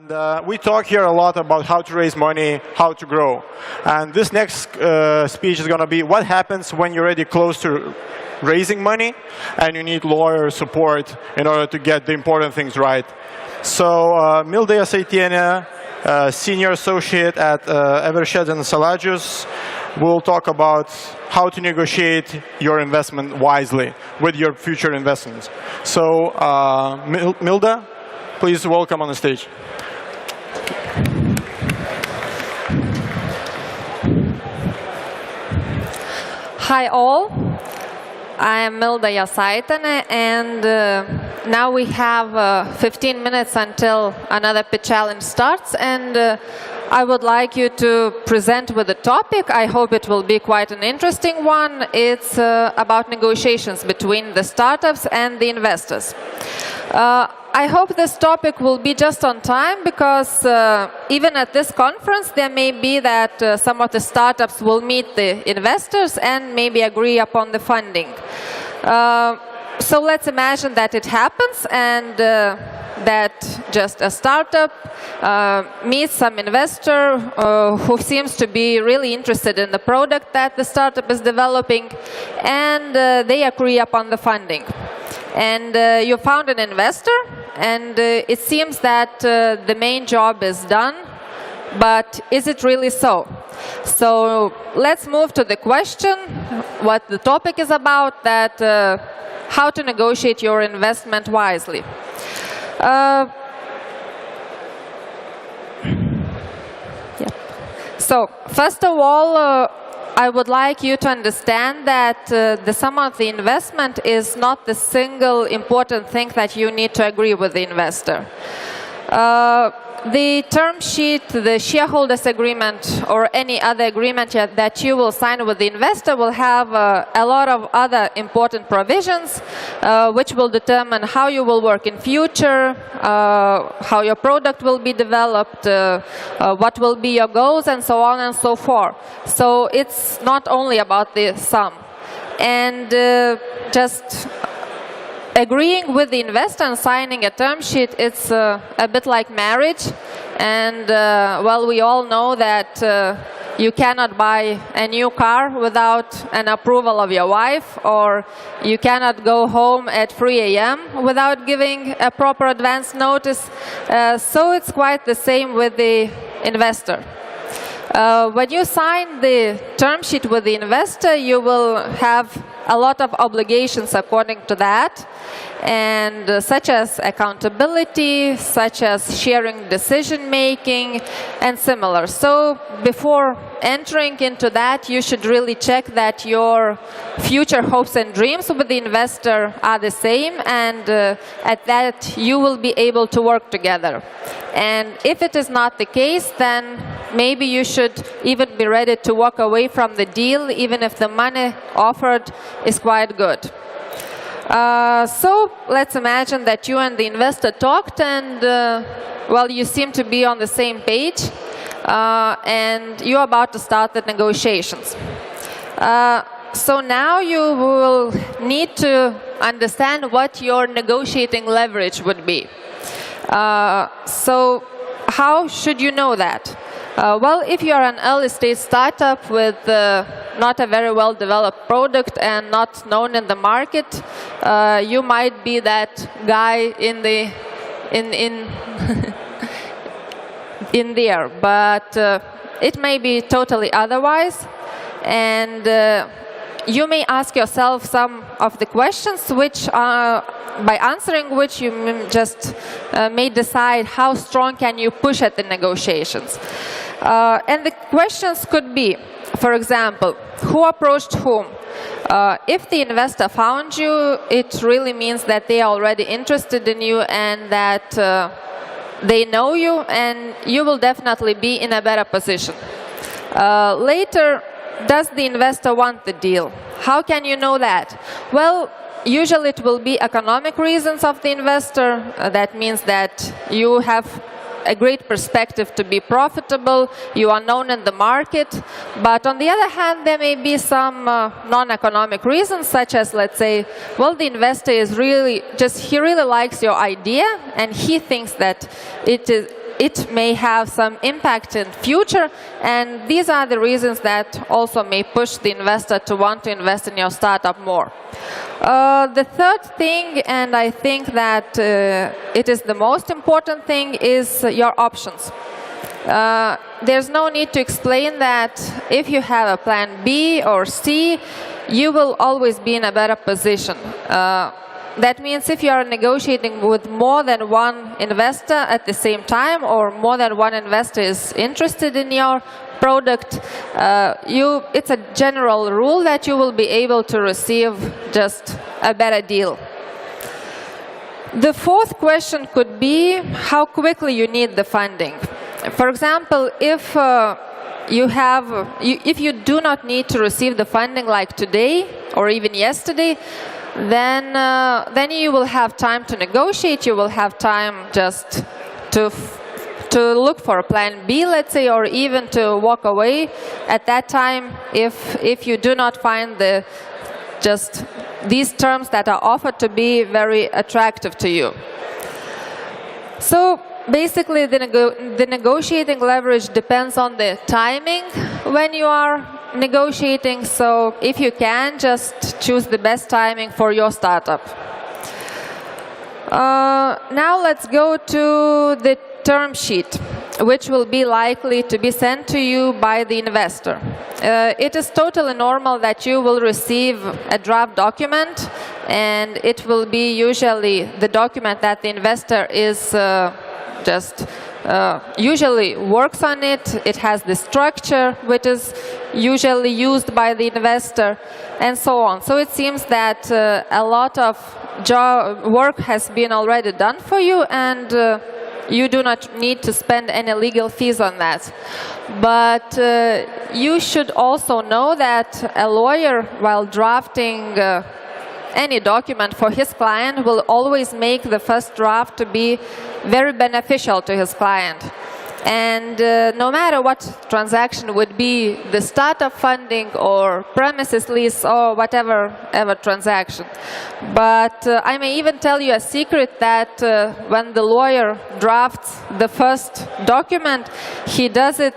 We talk here a lot about how to raise money, how to grow. And this next speech is going to be what happens when you're already close to raising money and you need lawyer support in order to get the important things right. So Milda Jasaitienė, Senior Associate at Eversheds and Saladžius, will talk about how to negotiate your investment wisely with your future investments. So Milda, please welcome on the stage. Hi all, I am Milda Jasaitienė, and now we have 15 minutes until another pitch challenge starts, and I would like you to present with a topic. I hope it will be quite an interesting one. It's about negotiations between the startups and the investors. I hope this topic will be just on time, because even at this conference there may be that some of the startups will meet the investors and maybe agree upon the funding. So let's imagine that it happens, and that just a startup meets some investor who seems to be really interested in the product that the startup is developing, and they agree upon the funding. And you found an investor, and it seems that the main job is done, but is it really so? So let's move to the question, what the topic is about, that how to negotiate your investment wisely. So first of all, I would like you to understand that the sum of the investment is not the single important thing that you need to agree with the investor. The term sheet, the shareholders agreement, or any other agreement that you will sign with the investor will have a lot of other important provisions which will determine how you will work in future, how your product will be developed, what will be your goals, and so on and so forth. So it's not only about the sum. And just agreeing with the investor and signing a term sheet, it's a bit like marriage. And well, we all know that you cannot buy a new car without an approval of your wife, or you cannot go home at 3 a.m. without giving a proper advance notice. So it's quite the same with the investor. When you sign the term sheet with the investor, you will have a lot of obligations according to that, and such as accountability, such as sharing decision making, and similar. So before entering into that, you should really check that your future hopes and dreams with the investor are the same, and at that you will be able to work together. And if it is not the case, then maybe you should even be ready to walk away from the deal, even if the money offered is quite good. So let's imagine that you and the investor talked, and well, you seem to be on the same page, and you're about to start the negotiations. So now you will need to understand what your negotiating leverage would be. So how should you know that? Well, if you are an early-stage startup with not a very well-developed product and not known in the market, you might be that guy in there. But it may be totally otherwise, and you may ask yourself some of the questions which are, by answering which you just may decide how strong can you push at the negotiations. And the questions could be, for example, who approached whom? If the investor found you, it really means that they are already interested in you and that they know you, and you will definitely be in a better position. Later, does the investor want the deal? How can you know that? Well, usually it will be economic reasons of the investor. That means that you have a great perspective to be profitable, you are known in the market. But on the other hand, there may be some non-economic reasons, such as, let's say, well, the investor is really he really likes your idea, and he thinks that it may have some impact in future, and these are the reasons that also may push the investor to want to invest in your startup more. The third thing, and I think that it is the most important thing, is your options. There's no need to explain that if you have a plan B or C, you will always be in a better position. That means if you are negotiating with more than one investor at the same time, or more than one investor is interested in your product, it's a general rule that you will be able to receive just a better deal. The fourth question could be how quickly you need the funding. For example, if you do not need to receive the funding like today or even yesterday, then you will have time to negotiate. You will have time just to look for a plan B, let's say, or even to walk away at that time if you do not find these terms that are offered to be very attractive to you. So basically, the negotiating leverage depends on the timing when you are negotiating. So if you can, just choose the best timing for your startup. Now let's go to the term sheet, which will be likely to be sent to you by the investor. It is totally normal that you will receive a draft document, and it will be usually the document that the investor is usually works on it. It has the structure which is usually used by the investor, and so on. So it seems that a lot of work has been already done for you, and you do not need to spend any legal fees on that. But you should also know that a lawyer, while drafting any document for his client, will always make the first draft to be very beneficial to his client. And no matter what transaction would be, the startup funding or premises lease or whatever transaction. But I may even tell you a secret that when the lawyer drafts the first document, he does it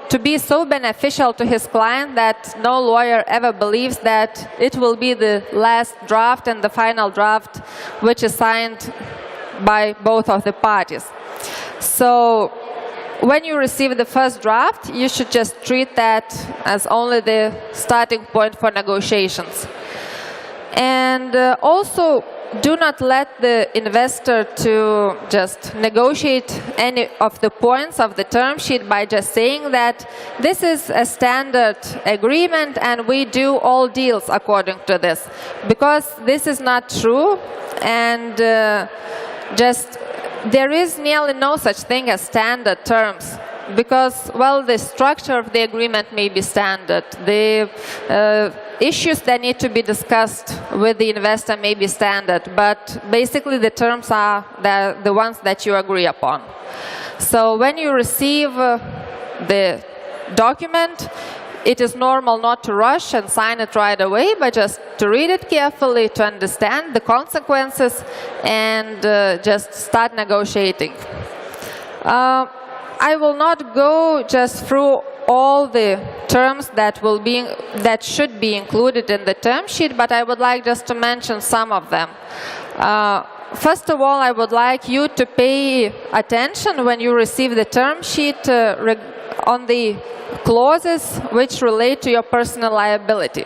to be so beneficial to his client that no lawyer ever believes that it will be the last draft and the final draft which is signed by both of the parties. So when you receive the first draft, you should just treat that as only the starting point for negotiations. And also, do not let the investor to just negotiate any of the points of the term sheet by just saying that this is a standard agreement and we do all deals according to this. Because this is not true, and there is nearly no such thing as standard terms. Because, well, the structure of the agreement may be standard. The issues that need to be discussed with the investor may be standard. But basically, the terms are the ones that you agree upon. So when you receive the document, it is normal not to rush and sign it right away, but just to read it carefully, to understand the consequences, and just start negotiating. I will not go just through all the terms that should be included in the term sheet, but I would like just to mention some of them. First of all, I would like you to pay attention when you receive the term sheet on the clauses which relate to your personal liability.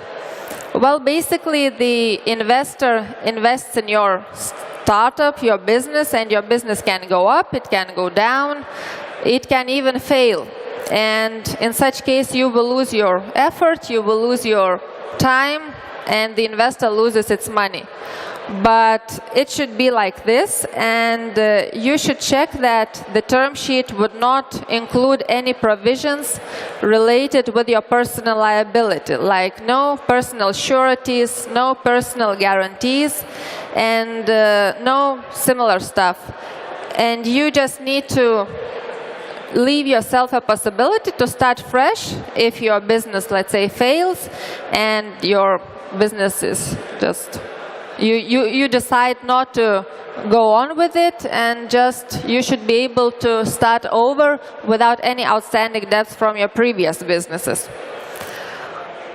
Well, basically, the investor invests in your startup, your business, and your business can go up, it can go down, it can even fail. And in such case, you will lose your effort, you will lose your time, and the investor loses its money. But it should be like this, and you should check that the term sheet would not include any provisions related with your personal liability, like no personal sureties, no personal guarantees, and no similar stuff. And you just need to leave yourself a possibility to start fresh if your business, let's say, fails, and your business is just you decide not to go on with it, and just you should be able to start over without any outstanding debts from your previous businesses.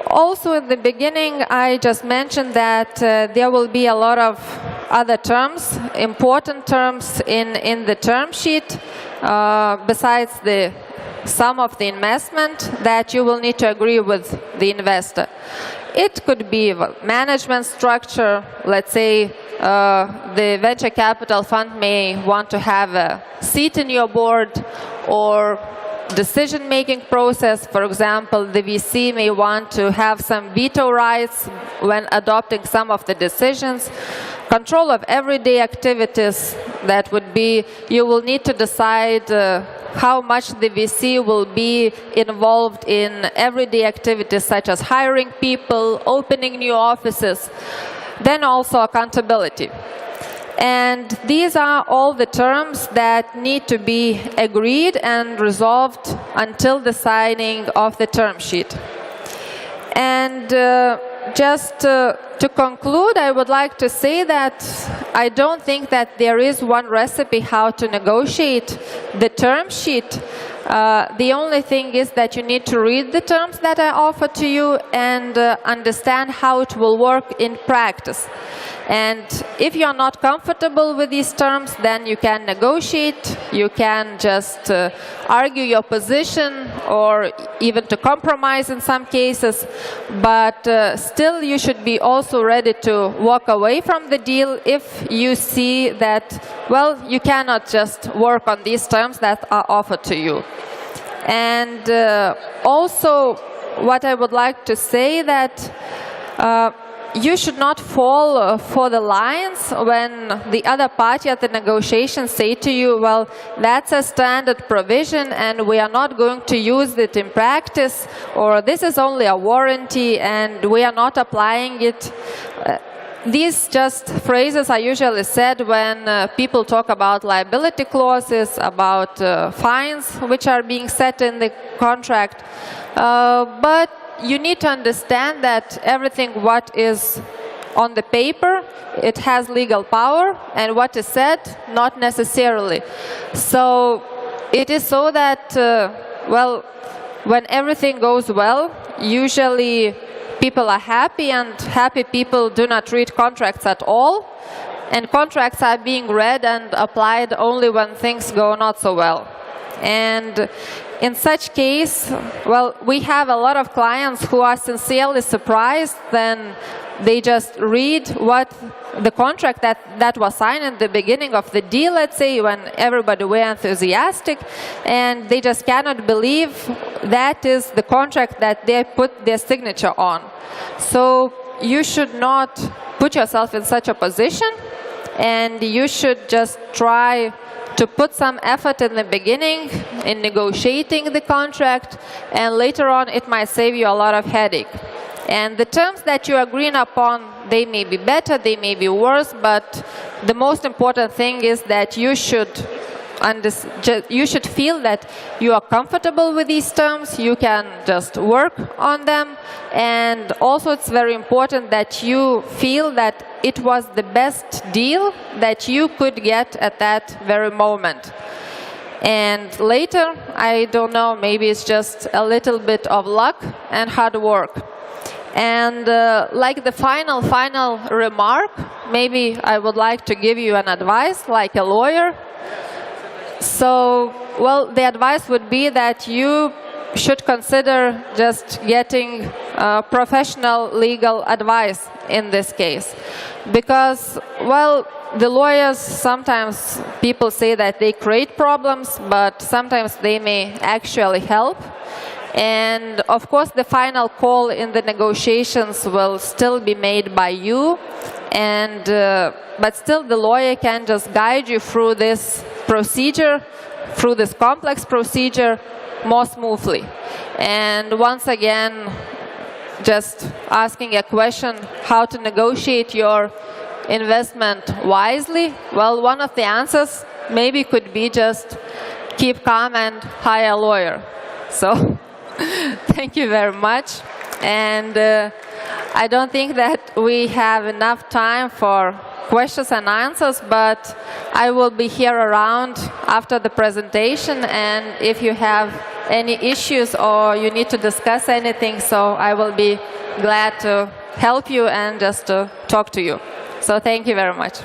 Also, in the beginning, I just mentioned that there will be a lot of other terms, important terms in the term sheet, besides the sum of the investment that you will need to agree with the investor. It could be management structure. Let's say the venture capital fund may want to have a seat in your board, or decision-making process. For example, the VC may want to have some veto rights when adopting some of the decisions. Control of everyday activities, that would be, you will need to decide how much the VC will be involved in everyday activities such as hiring people, opening new offices. Then also accountability. And these are all the terms that need to be agreed and resolved until the signing of the term sheet. And just to conclude, I would like to say that I don't think that there is one recipe how to negotiate the term sheet. The only thing is that you need to read the terms that I offer to you and understand how it will work in practice. And if you are not comfortable with these terms, then you can negotiate, you can just argue your position, or even to compromise in some cases. But still, you should be also ready to walk away from the deal if you see that, well, you cannot just work on these terms that are offered to you. And also, what I would like to say that you should not fall for the lines when the other party at the negotiation say to you, well, that's a standard provision and we are not going to use it in practice, or this is only a warranty and we are not applying it. These just phrases are usually said when people talk about liability clauses, about fines which are being set in the contract. But you need to understand that everything what is on the paper, it has legal power, and what is said, not necessarily. So it is so that, well, when everything goes well, usually people are happy, and happy people do not read contracts at all. And contracts are being read and applied only when things go not so well. And in such case, well, we have a lot of clients who are sincerely surprised when they just read what the contract that was signed in the beginning of the deal, let's say, when everybody were enthusiastic, and they just cannot believe that is the contract that they put their signature on. So you should not put yourself in such a position, and you should just try to put some effort in the beginning in negotiating the contract, and later on it might save you a lot of headache. And the terms that you are agreeing upon, they may be better, they may be worse, but the most important thing is that you should feel that you are comfortable with these terms, you can just work on them, and also it's very important that you feel that it was the best deal that you could get at that very moment. And later, I don't know, maybe it's just a little bit of luck and hard work. And like the final remark, maybe I would like to give you an advice like a lawyer. So, well, the advice would be that you should consider just getting professional legal advice in this case. Because, well, the lawyers, sometimes people say that they create problems, but sometimes they may actually help. And of course, the final call in the negotiations will still be made by you, and but still the lawyer can just guide you through this procedure, through this complex procedure, more smoothly. And once again, just asking a question, how to negotiate your investment wisely? Well, one of the answers maybe could be just keep calm and hire a lawyer. So thank you very much. And I don't think that we have enough time for questions and answers, but I will be here around after the presentation, and if you have any issues or you need to discuss anything, so I will be glad to help you and just to talk to you. So thank you very much.